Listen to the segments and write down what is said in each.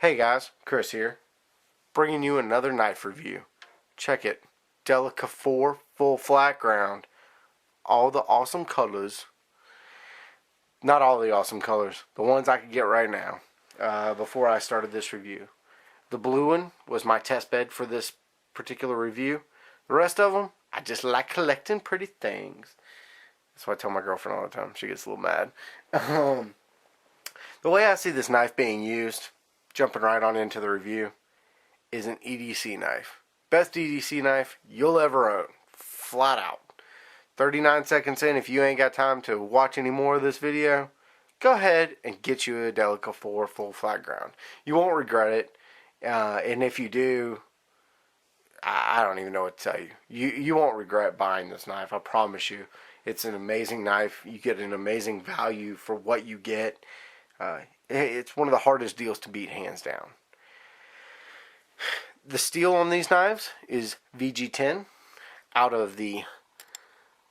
Hey guys, Chris here, bringing you another knife review. Check it, Delica 4 full flat ground, all the awesome colors, not all the awesome colors, the ones I could get right now, before I started this review. The blue one was my test bed for this particular review. The rest of them, I just like collecting pretty things. That's what I tell my girlfriend all the time. She gets a little mad. The way I see this knife being used, jumping right on into the review, is an EDC knife. Best EDC knife you'll ever own. Flat out. 39 seconds in, if you ain't got time to watch any more of this video, go ahead and get you a Delica 4 full flat ground. You won't regret it. And if you do, I don't even know what to tell you. You won't regret buying this knife, I promise you. It's an amazing knife. You get an amazing value for what you get. It's one of the hardest deals to beat, hands down. The steel on these knives is VG10 out of the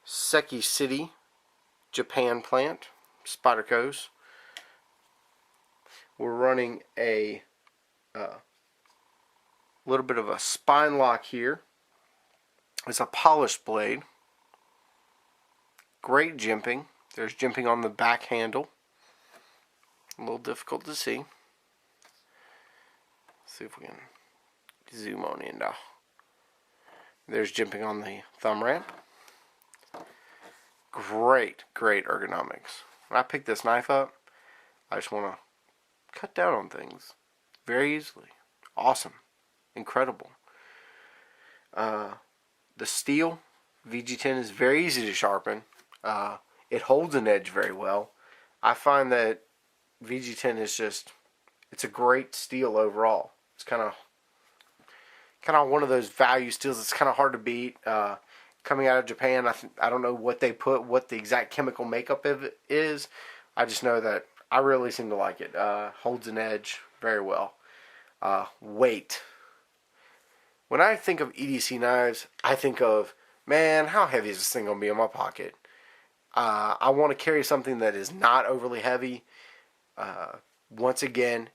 Seki City, Japan plant, Spyderco's. We're running a little bit of a spine lock here. It's a polished blade. Great jimping. There's jimping on the back handle. A little difficult to see. Let's see if we can zoom on in now. There's jimping on the thumb ramp. Great ergonomics. When I pick this knife up, I just want to cut down on things very easily. Awesome. Incredible. The steel, VG10, is very easy to sharpen. It holds an edge very well. I find that VG10 is just, it's a great steel overall. It's kind of one of those value steels. It's kind of hard to beat. Coming out of Japan, I don't know what they put, what the exact chemical makeup of it is. I just know that I really seem to like it. Holds an edge very well. Weight. When I think of EDC knives, I think of, man, how heavy is this thing gonna be in my pocket? I want to carry something that is not overly heavy. Once again,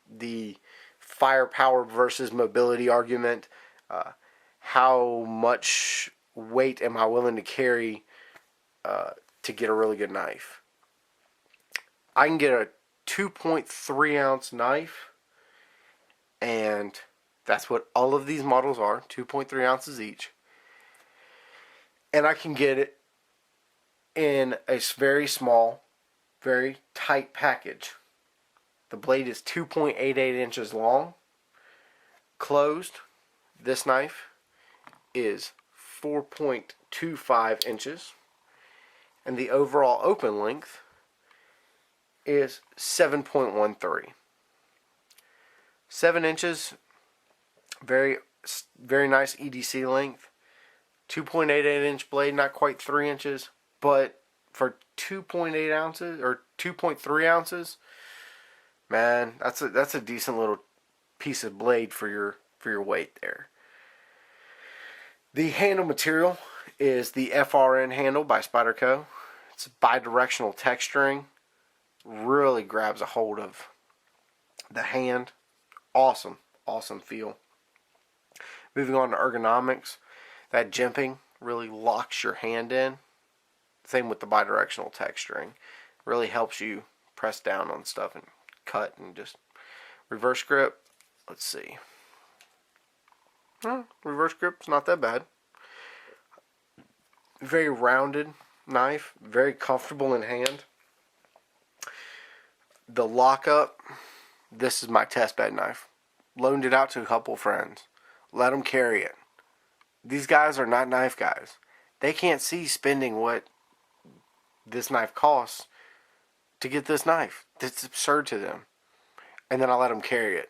the firepower versus mobility argument. How much weight am I willing to carry to get a really good knife? I can get a 2.3 ounce knife, and that's what all of these models are, 2.3 ounces each. And I can get it in a very small, very tight package. The blade is 2.88 inches long. Closed, this knife is 4.25 inches. And the overall open length is 7.13. 7 inches, very nice EDC length. 2.88 inch blade, not quite 3 inches. But for 2.8 ounces or 2.3 ounces, man, that's a decent little piece of blade for your weight there. The handle material is the FRN handle by Spyderco. It's bi-directional texturing. Really grabs a hold of the hand. Awesome feel. Moving on to ergonomics, that jimping really locks your hand in. Same with the bi-directional texturing. Really helps you press down on stuff and cut and just reverse grip. Let's see. Reverse grip's not that bad. Very rounded knife. Very comfortable in hand. The lockup. This is my test bed knife. Loaned it out to a couple friends. Let them carry it. These guys are not knife guys. They can't see spending what this knife costs to get this knife. That's absurd to them. And then I let them carry it.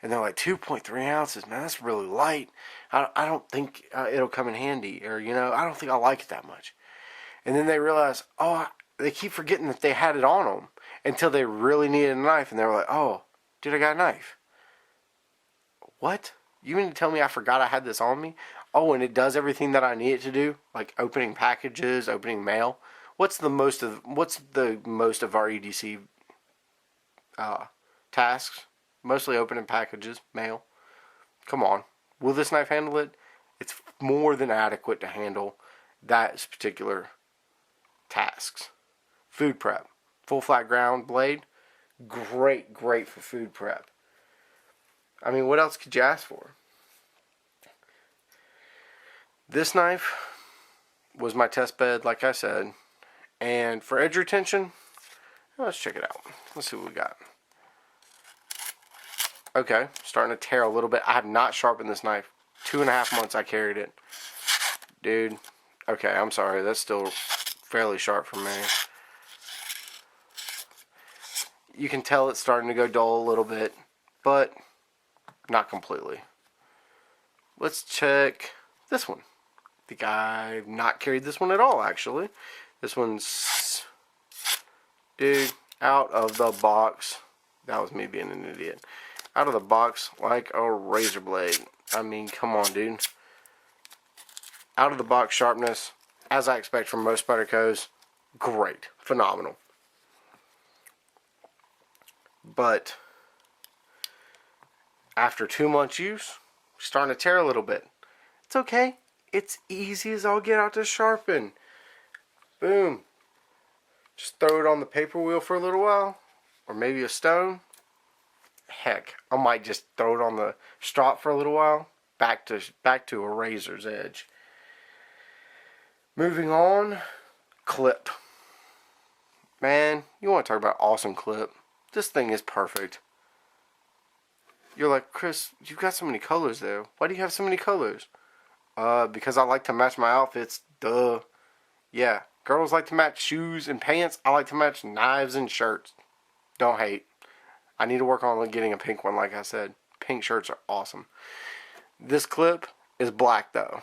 And they're like, 2.3 ounces, man, that's really light. I don't think it'll come in handy. Or, I don't think I like it that much. And then they realize, they keep forgetting that they had it on them until they really needed a knife. And they were like, oh, dude, I got a knife. What? You mean to tell me I forgot I had this on me? Oh, and it does everything that I need it to do? Like opening packages, opening mail? What's the most of our EDC tasks? Mostly opening packages, mail. Come on. Will this knife handle it? It's more than adequate to handle that particular tasks. Food prep. Full flat ground blade. Great for food prep. I mean, what else could you ask for? This knife was my test bed, like I said. And for edge retention, let's check it out. Let's see what we got. Okay, starting to tear a little bit. I have not sharpened this knife. 2.5 months I carried it. Dude, okay, I'm sorry. That's still fairly sharp for me. You can tell it's starting to go dull a little bit, but not completely. Let's check this one. I think I've not carried this one at all, actually. This one's, dude, out of the box. That was me being an idiot. Out of the box like a razor blade. I mean, come on, dude. Out of the box sharpness, as I expect from most Spydercos, great, phenomenal. But after 2 months use, starting to tear a little bit. It's okay. It's easy as all get out to sharpen. Boom. Just throw it on the paper wheel for a little while, or maybe a stone. Heck, I might just throw it on the strop for a little while. Back to a razor's edge. Moving on, clip. Man, you want to talk about awesome clip? This thing is perfect. You're like, Chris, you've got so many colors there. Why do you have so many colors? Because I like to match my outfits. Duh. Yeah, girls like to match shoes and pants. I like to match knives and shirts. Don't hate. I need to work on getting a pink one, like I said. Pink shirts are awesome. This clip is black, though.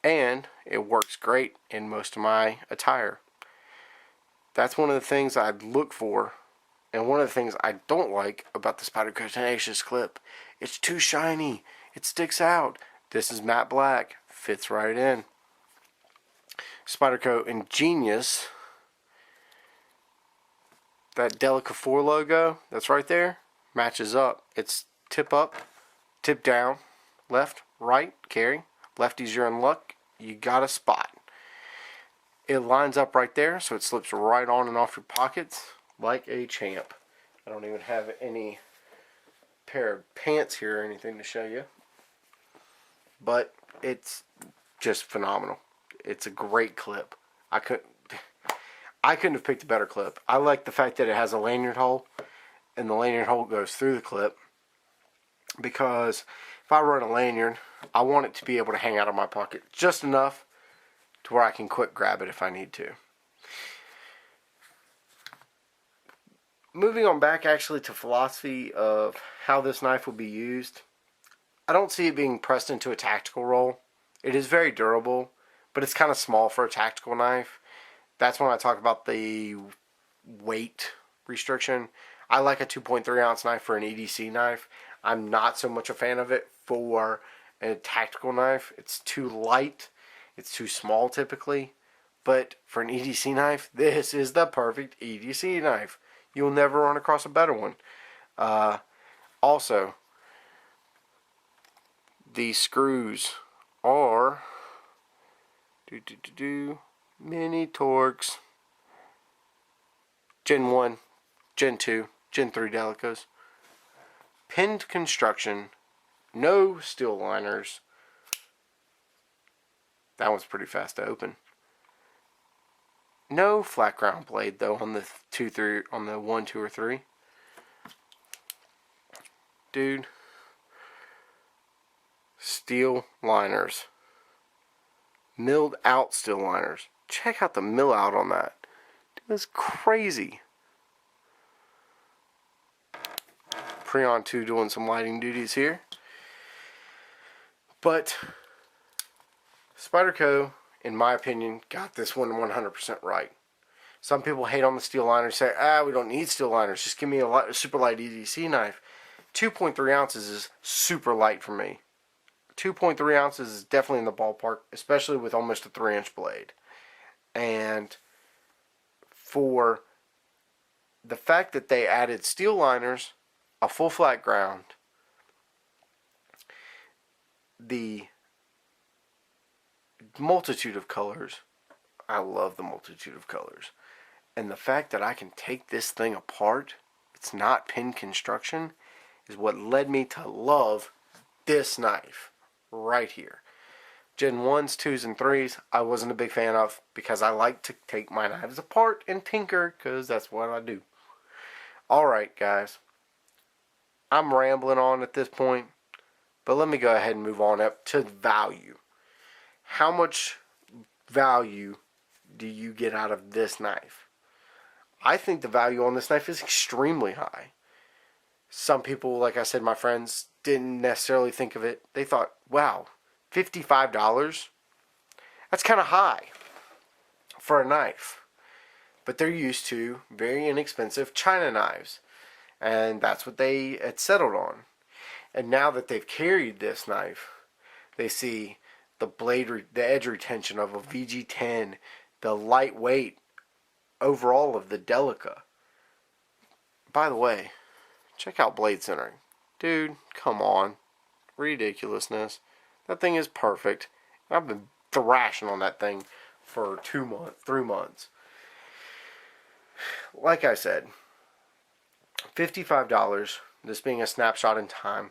And it works great in most of my attire. That's one of the things I look for. And one of the things I don't like about the Spyderco Tenacious clip. It's too shiny. It sticks out. This is matte black. Fits right in. Spyderco Ingenious. That Delica 4 logo that's right there matches up. It's tip up, tip down, left, right, carry. Lefties, you're in luck. You got a spot. It lines up right there, so it slips right on and off your pockets like a champ. I don't even have any pair of pants here or anything to show you. But it's just phenomenal. It's a great clip. I couldn't have picked a better clip. I like the fact that it has a lanyard hole, and the lanyard hole goes through the clip, because if I run a lanyard, I want it to be able to hang out of my pocket just enough to where I can quick grab it if I need to. Moving on back actually to philosophy of how this knife will be used, I don't see it being pressed into a tactical roll. It is very durable, but it's kind of small for a tactical knife. That's when I talk about the weight restriction. I like a 2.3 ounce knife for an EDC knife. I'm not so much a fan of it for a tactical knife. It's too light. It's too small typically. But for an EDC knife, this is the perfect EDC knife. You'll never run across a better one. Also, the screws are mini Torx, Gen 1, Gen 2, Gen 3 Delicas. Pinned construction, no steel liners. That one's pretty fast to open. No flat ground blade though on the 1, 2, or 3. Dude. Steel liners. Milled out steel liners. Check out the mill out on that. Dude, that's crazy. Preon 2 doing some lighting duties here. But Spyderco, in my opinion, got this one 100% right. Some people hate on the steel liners, say, we don't need steel liners, just give me a super light EDC knife. 2.3 ounces is super light for me. 2.3 ounces is definitely in the ballpark, especially with almost a 3-inch blade. And for the fact that they added steel liners, a full flat ground, the multitude of colors. I love the multitude of colors. And the fact that I can take this thing apart, it's not pin construction, is what led me to love this knife right here. Gen 1s, 2s, and 3s, I wasn't a big fan of because I like to take my knives apart and tinker because that's what I do. Alright, guys. I'm rambling on at this point, but let me go ahead and move on up to value. How much value do you get out of this knife? I think the value on this knife is extremely high. Some people, like I said, my friends, didn't necessarily think of it. They thought, wow, $55? That's kind of high for a knife. But they're used to very inexpensive China knives. And that's what they had settled on. And now that they've carried this knife, they see the the edge retention of a VG10, the lightweight overall of the Delica. By the way, check out blade centering. Dude, come on. Ridiculousness. That thing is perfect. I've been thrashing on that thing for 3 months. Like I said, $55, this being a snapshot in time,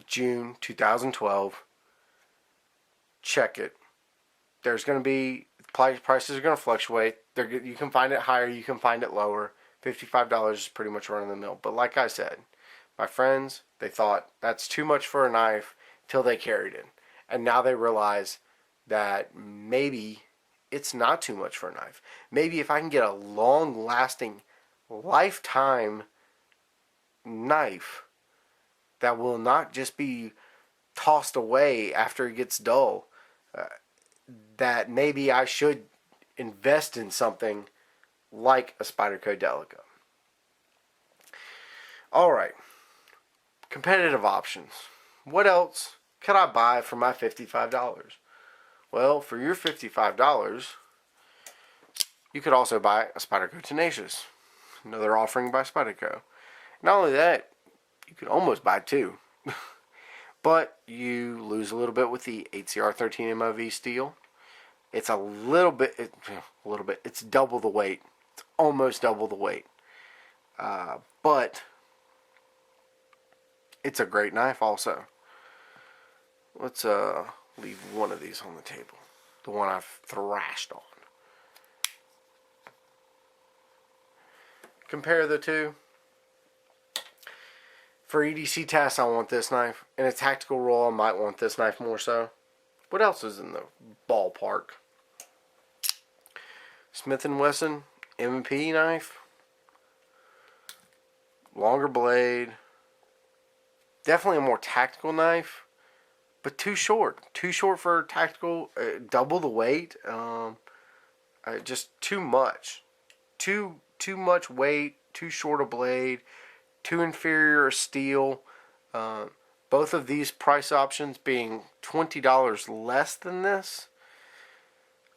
June 2012. Check it. There's going to be, prices are going to fluctuate. You can find it higher, you can find it lower. $55 is pretty much running the mill. But like I said, my friends, they thought that's too much for a knife till they carried it. And now they realize that maybe it's not too much for a knife. Maybe if I can get a long-lasting, lifetime knife that will not just be tossed away after it gets dull, that maybe I should invest in something like a Spyderco Delica. Alright, competitive options. What else could I buy for my $55? Well, for your $55, you could also buy a Spyderco Tenacious, another offering by Spyderco. Not only that, you could almost buy two. But you lose a little bit with the 8CR13 MOV steel. It's it's double the weight. It's almost double the weight. But it's a great knife also. Let's leave one of these on the table. The one I've thrashed on. Compare the two. For EDC tasks, I want this knife. In a tactical role, I might want this knife more so. What else is in the ballpark? Smith & Wesson M&P knife. Longer blade. Definitely a more tactical knife. But too short. Too short for tactical. Double the weight. Just too much. Too much weight. Too short a blade. Too inferior a steel. Both of these price options being $20 less than this,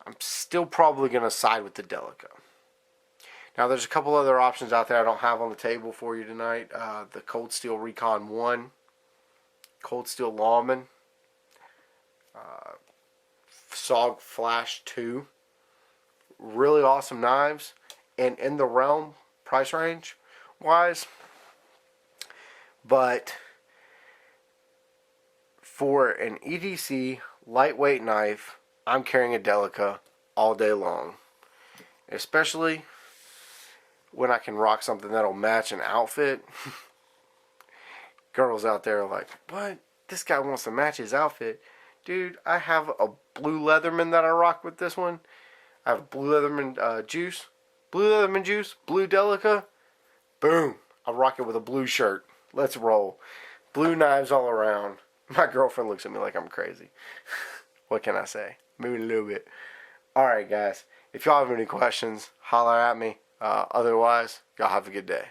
I'm still probably going to side with the Delica. Now there's a couple other options out there I don't have on the table for you tonight. The Cold Steel Recon 1, Cold Steel Lawman, SOG Flash 2. Really awesome knives, and in the realm, price range wise. But for an EDC lightweight knife, I'm carrying a Delica all day long. Especially when I can rock something that'll match an outfit. Girls out there are like, what? This guy wants to match his outfit. Dude, I have a blue Leatherman that I rock with this one. I have blue Leatherman juice. Blue Leatherman juice. Blue Delica. Boom. I rock it with a blue shirt. Let's roll. Blue knives all around. My girlfriend looks at me like I'm crazy. What can I say? Maybe a little bit. Alright guys. If y'all have any questions, holler at me. Otherwise, y'all have a good day.